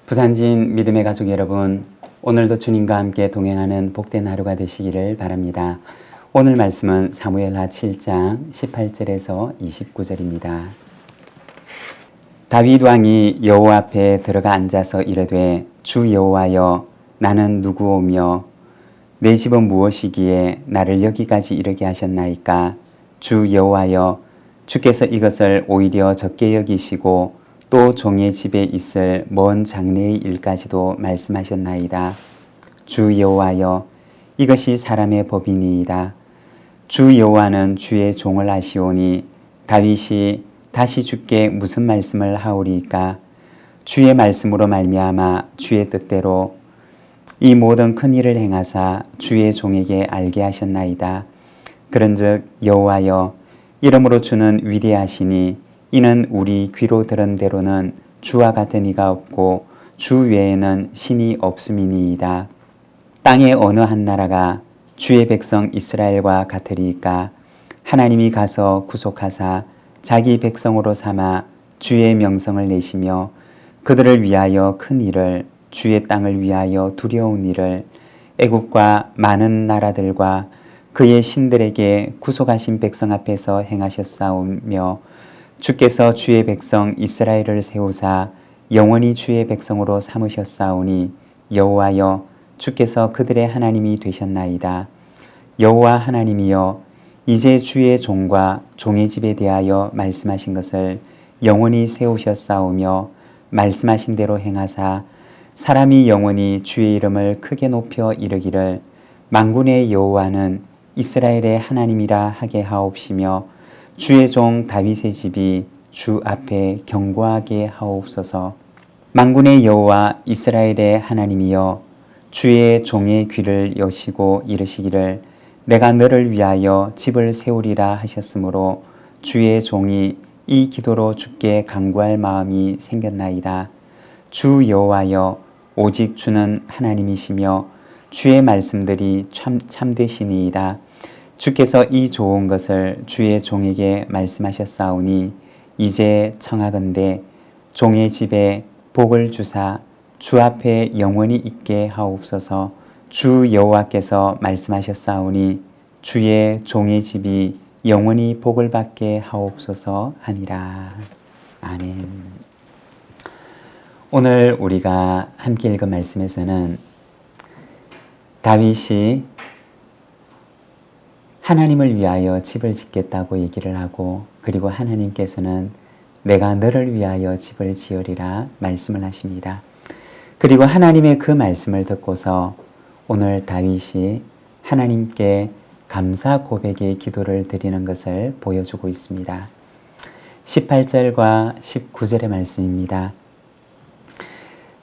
부산진 믿음의 가족 여러분, 오늘도 주님과 함께 동행하는 복된 하루가 되시기를 바랍니다. 오늘 말씀은 사무엘하 7장 18절에서 29절입니다. 다윗 왕이 여호와 앞에 들어가 앉아서 이르되 주 여호와여 나는 누구오며 내 집은 무엇이기에 나를 여기까지 이르게 하셨나이까. 주 여호와여 주께서 이것을 오히려 적게 여기시고 또 종의 집에 있을 먼 장래의 일까지도 말씀하셨나이다. 주 여호와여 이것이 사람의 법이니이다. 주 여호와는 주의 종을 아시오니 다윗이 다시 주께 무슨 말씀을 하오리이까. 주의 말씀으로 말미암아 주의 뜻대로 이 모든 큰 일을 행하사 주의 종에게 알게 하셨나이다. 그런즉 여호와여 이러므로 주는 위대하시니 이는 우리 귀로 들은 대로는 주와 같은 이가 없고 주 외에는 신이 없음이니이다. 땅의 어느 한 나라가 주의 백성 이스라엘과 같으리이까. 하나님이 가서 구속하사 자기 백성으로 삼아 주의 명성을 내시며 그들을 위하여 큰 일을 주의 땅을 위하여 두려운 일을 애국과 많은 나라들과 그의 신들에게 구속하신 백성 앞에서 행하셨사오며 주께서 주의 백성 이스라엘을 세우사 영원히 주의 백성으로 삼으셨사오니 여호와여 주께서 그들의 하나님이 되셨나이다. 여호와 하나님이여 이제 주의 종과 종의 집에 대하여 말씀하신 것을 영원히 세우셨사오며 말씀하신 대로 행하사 사람이 영원히 주의 이름을 크게 높여 이르기를 만군의 여호와는 이스라엘의 하나님이라 하게 하옵시며 주의 종 다윗의 집이 주 앞에 견고하게 하옵소서. 만군의 여호와 이스라엘의 하나님이여 주의 종의 귀를 여시고 이르시기를 내가 너를 위하여 집을 세우리라 하셨으므로 주의 종이 이 기도로 주께 간구할 마음이 생겼나이다. 주 여호와여 오직 주는 하나님이시며 주의 말씀들이 참되시니이다. 주께서 이 좋은 것을 주의 종에게 말씀하셨사오니 이제 청하건대 종의 집에 복을 주사 주 앞에 영원히 있게 하옵소서. 주 여호와께서 말씀하셨사오니 주의 종의 집이 영원히 복을 받게 하옵소서 하니라. 아멘. 오늘 우리가 함께 읽은 말씀에서는 다윗이 하나님을 위하여 집을 짓겠다고 얘기를 하고 그리고 하나님께서는 내가 너를 위하여 집을 지으리라 말씀을 하십니다. 그리고 하나님의 그 말씀을 듣고서 오늘 다윗이 하나님께 감사 고백의 기도를 드리는 것을 보여주고 있습니다. 18절과 19절의 말씀입니다.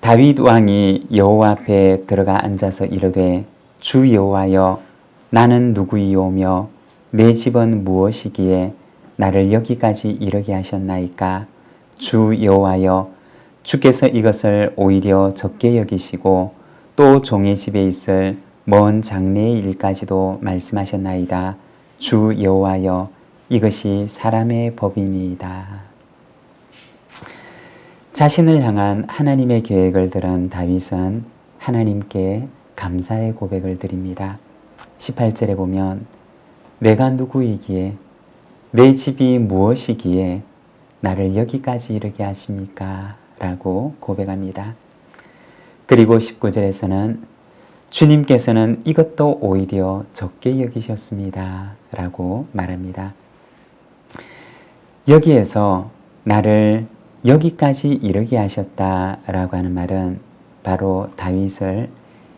다윗 왕이 여호와 앞에 들어가 앉아서 이르되 주 여호와여 나는 누구이오며 내 집은 무엇이기에 나를 여기까지 이르게 하셨나이까. 주 여호와여 주께서 이것을 오히려 적게 여기시고 또 종의 집에 있을 먼 장래의 일까지도 말씀하셨나이다. 주 여호와여 이것이 사람의 법이니이다. 자신을 향한 하나님의 계획을 들은 다윗은 하나님께 감사의 고백을 드립니다. 18절에 보면 내가 누구이기에 내 집이 무엇이기에 나를 여기까지 이르게 하십니까? 라고 고백합니다. 그리고 19절에서는 주님께서는 이것도 오히려 적게 여기셨습니다. 라고 말합니다. 여기에서 나를 여기까지 이르게 하셨다라고 하는 말은 바로 다윗을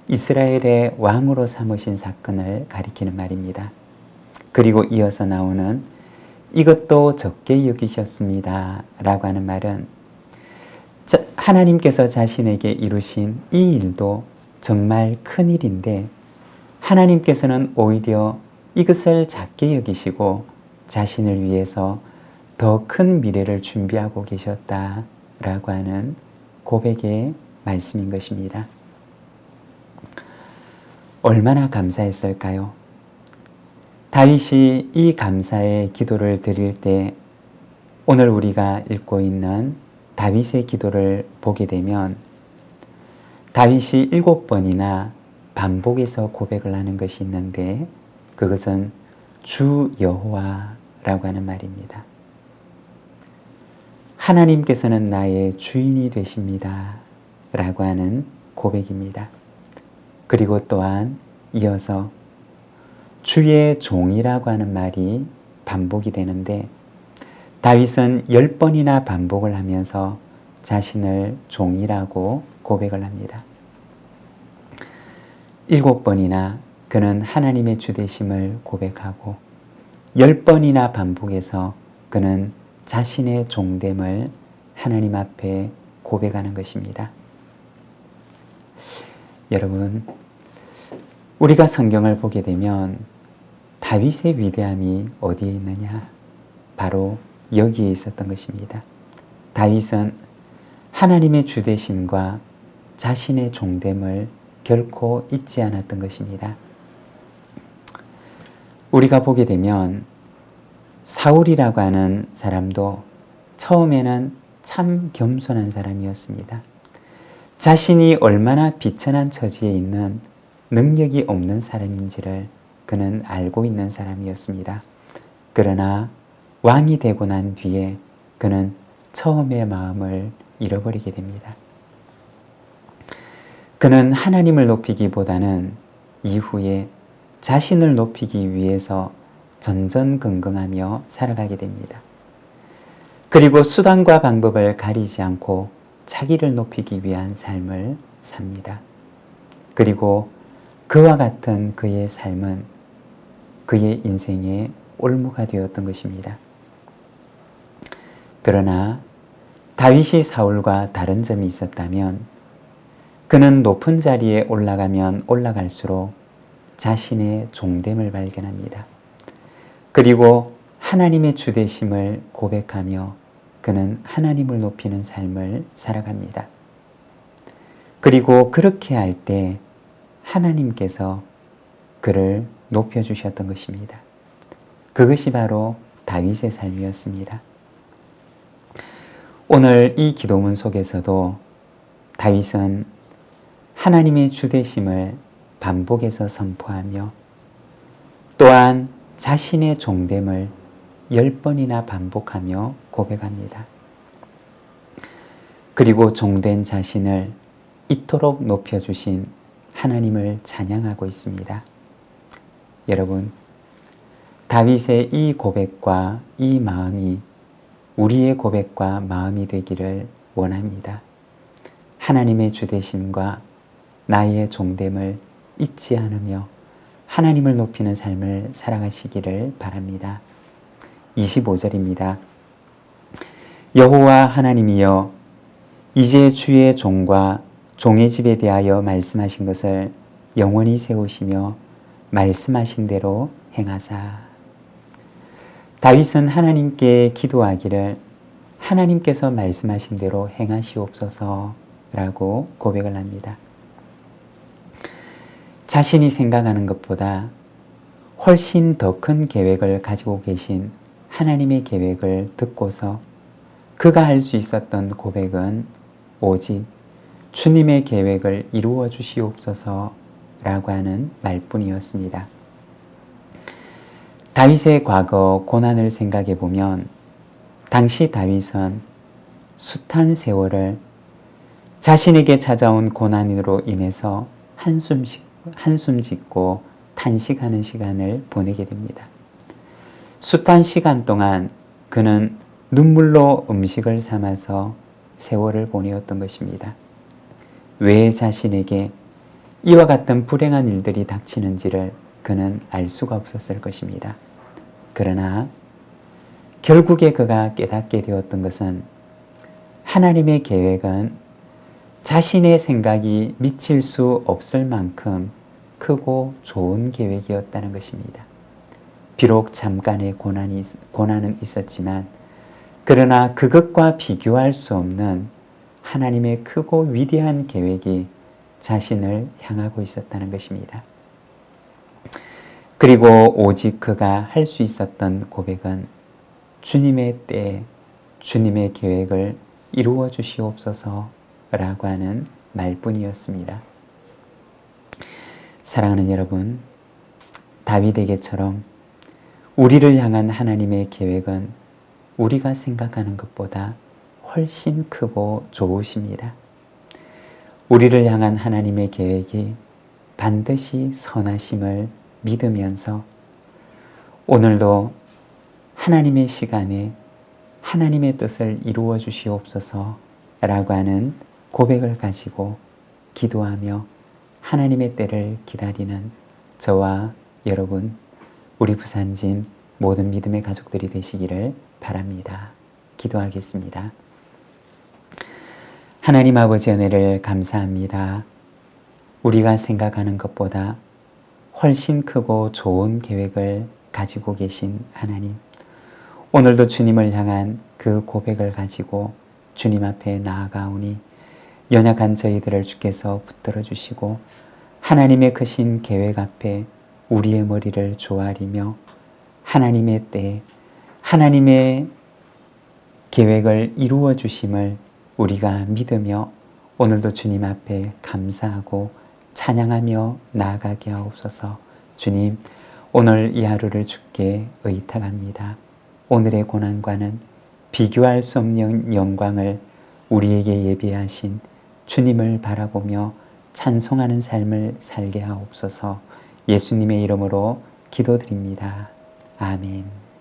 이스라엘의 왕으로 삼으신 사건을 가리키는 말입니다. 그리고 이어서 나오는 이것도 적게 여기셨습니다. 라고 하는 말은 하나님께서 자신에게 이루신 이 일도 정말 큰 일인데 하나님께서는 오히려 이것을 작게 여기시고 자신을 위해서 더 큰 미래를 준비하고 계셨다라고 하는 고백의 말씀인 것입니다. 얼마나 감사했을까요? 다윗이 이 감사의 기도를 드릴 때 오늘 우리가 읽고 있는 다윗의 기도를 보게 되면 다윗이 7번이나 반복해서 고백을 하는 것이 있는데 그것은 주 여호와라고 하는 말입니다. 하나님께서는 나의 주인이 되십니다 라고 하는 고백입니다. 그리고 또한 이어서 주의 종이라고 하는 말이 반복이 되는데 다윗은 10번이나 반복을 하면서 자신을 종이라고 고백을 합니다. 7번이나 그는 하나님의 주되심을 고백하고 10번이나 반복해서 그는 자신의 종됨을 하나님 앞에 고백하는 것입니다. 여러분, 우리가 성경을 보게 되면 다윗의 위대함이 어디에 있느냐? 바로 여기에 있었던 것입니다. 다윗은 하나님의 주되심과 자신의 종됨을 결코 잊지 않았던 것입니다. 우리가 보게 되면 사울이라고 하는 사람도 처음에는 참 겸손한 사람이었습니다. 자신이 얼마나 비천한 처지에 있는 능력이 없는 사람인지를 그는 알고 있는 사람이었습니다. 그러나 왕이 되고 난 뒤에 그는 처음의 마음을 잃어버리게 됩니다. 그는 하나님을 높이기보다는 이후에 자신을 높이기 위해서 전전긍긍하며 살아가게 됩니다. 그리고 수단과 방법을 가리지 않고 자기를 높이기 위한 삶을 삽니다. 그리고 그와 같은 그의 삶은 그의 인생의 올무가 되었던 것입니다. 그러나 다윗이 사울과 다른 점이 있었다면 그는 높은 자리에 올라가면 올라갈수록 자신의 종됨을 발견합니다. 그리고 하나님의 주되심을 고백하며 그는 하나님을 높이는 삶을 살아갑니다. 그리고 그렇게 할 때 하나님께서 그를 높여주셨던 것입니다. 그것이 바로 다윗의 삶이었습니다. 오늘 이 기도문 속에서도 다윗은 하나님의 주되심을 반복해서 선포하며 또한 자신의 종됨을 10번이나 반복하며 고백합니다. 그리고 종된 자신을 이토록 높여주신 하나님을 찬양하고 있습니다. 여러분, 다윗의 이 고백과 이 마음이 우리의 고백과 마음이 되기를 원합니다. 하나님의 주되심과 나의 종됨을 잊지 않으며 하나님을 높이는 삶을 살아가시기를 바랍니다. 25절입니다. 여호와 하나님이여, 이제 주의 종과 종의 집에 대하여 말씀하신 것을 영원히 세우시며 말씀하신 대로 행하사. 다윗은 하나님께 기도하기를 하나님께서 말씀하신 대로 행하시옵소서라고 고백을 합니다. 자신이 생각하는 것보다 훨씬 더 큰 계획을 가지고 계신 하나님의 계획을 듣고서 그가 할 수 있었던 고백은 오직 주님의 계획을 이루어 주시옵소서라고 하는 말뿐이었습니다. 다윗의 과거 고난을 생각해 보면 당시 다윗은 숱한 세월을 자신에게 찾아온 고난으로 인해서 한숨 짓고 탄식하는 시간을 보내게 됩니다. 숱한 시간 동안 그는 눈물로 음식을 삼아서 세월을 보내었던 것입니다. 왜 자신에게 이와 같은 불행한 일들이 닥치는지를 그는 알 수가 없었을 것입니다. 그러나 결국에 그가 깨닫게 되었던 것은 하나님의 계획은 자신의 생각이 미칠 수 없을 만큼 크고 좋은 계획이었다는 것입니다. 비록 잠깐의 고난은 있었지만 그러나 그것과 비교할 수 없는 하나님의 크고 위대한 계획이 자신을 향하고 있었다는 것입니다. 그리고 오직 그가 할 수 있었던 고백은 주님의 때 주님의 계획을 이루어 주시옵소서라고 하는 말뿐이었습니다. 사랑하는 여러분, 다윗에게처럼 우리를 향한 하나님의 계획은 우리가 생각하는 것보다 훨씬 크고 좋으십니다. 우리를 향한 하나님의 계획이 반드시 선하심을 믿으면서 오늘도 하나님의 시간에 하나님의 뜻을 이루어 주시옵소서 라고 하는 고백을 가지고 기도하며 하나님의 때를 기다리는 저와 여러분, 우리 부산진 모든 믿음의 가족들이 되시기를 바랍니다. 기도하겠습니다. 하나님 아버지 은혜를 감사합니다. 우리가 생각하는 것보다 훨씬 크고 좋은 계획을 가지고 계신 하나님, 오늘도 주님을 향한 그 고백을 가지고 주님 앞에 나아가오니 연약한 저희들을 주께서 붙들어 주시고 하나님의 크신 계획 앞에 우리의 머리를 조아리며 하나님의 때 하나님의 계획을 이루어 주심을 우리가 믿으며 오늘도 주님 앞에 감사하고 찬양하며 나아가게 하옵소서. 주님, 오늘 이 하루를 주께 의탁합니다. 오늘의 고난과는 비교할 수 없는 영광을 우리에게 예비하신 주님을 바라보며 찬송하는 삶을 살게 하옵소서. 예수님의 이름으로 기도드립니다. 아멘.